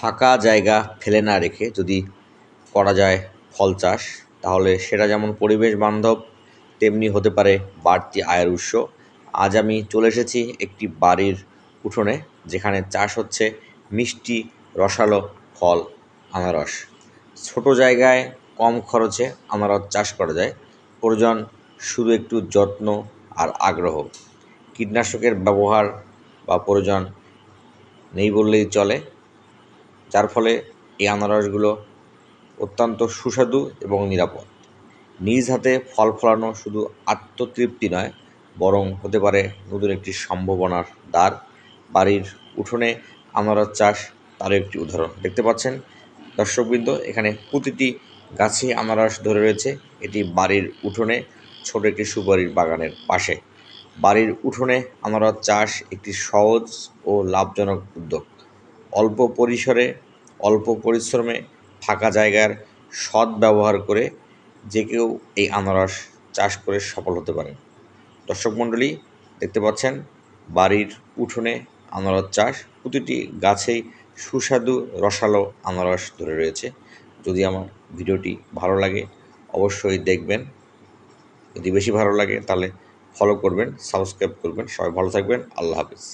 ফাঁকা জায়গা ফেলে না রেখে যদি করা যায় ফল চাষ, তাহলে সেটা যেমন পরিবেশ বান্ধব, তেমনি হতে পারে বাড়তি আয়ের উৎস। আজ আমি চলে এসেছি একটি বাড়ির উঠোনে, যেখানে চাষ হচ্ছে মিষ্টি রসালো ফল আনারস। ছোট জায়গায় কম খরচে আনারস চাষ করা যায়। প্রয়োজন শুধু একটু যত্ন আর আগ্রহ। কীটনাশকের ব্যবহার বা প্রয়োজন নেই বললেই চলে, যার ফলে এই আনারসগুলো অত্যন্ত সুস্বাদু এবং নিরাপদ। নিজ হাতে ফল ফলানো শুধু আত্মতৃপ্তি নয়, বরং হতে পারে নতুন একটি সম্ভাবনার দ্বার। বাড়ির উঠোনে আনারস চাষ তারও একটি উদাহরণ। দেখতে পাচ্ছেন দর্শকবৃন্দ, এখানে প্রতিটি গাছে আনারস ধরে রয়েছে। এটি বাড়ির উঠোনে ছোট একটি সুপারির বাগানের পাশে। বাড়ির উঠোনে আনারস চাষ একটি সহজ ও লাভজনক উদ্যোগ। অল্প পরিসরে, অল্প পরিশ্রমে, ফাঁকা জায়গার সৎ ব্যবহার করে যে কেউ এই আনারস চাষ করে সফল হতে পারেন। দর্শক মণ্ডলী, দেখতে পাচ্ছেন বাড়ির উঠোনে আনারস চাষ। প্রতিটি গাছেই সুস্বাদু রসালো আনারস ধরে রয়েছে। যদি আমার ভিডিওটি ভালো লাগে অবশ্যই দেখবেন। যদি বেশি ভালো লাগে তাহলে ফলো করবেন, সাবস্ক্রাইব করবেন। সবাই ভালো থাকবেন। আল্লাহ হাফিজ।